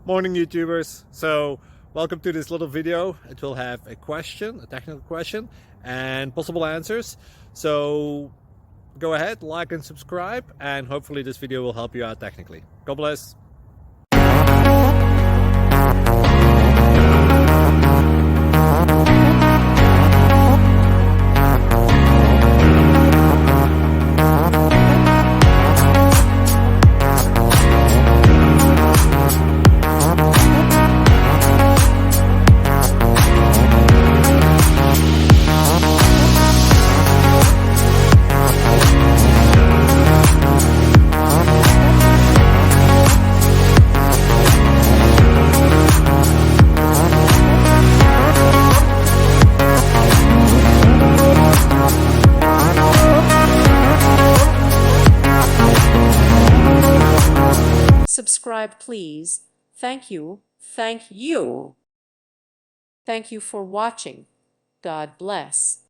Morning YouTubers. So welcome to this little video. It will have a question, a technical question, and possible answers. So go ahead, like and subscribe, and hopefully this video will help you out technically. God bless. Subscribe, please. Thank you. Thank you. Thank you for watching. God bless.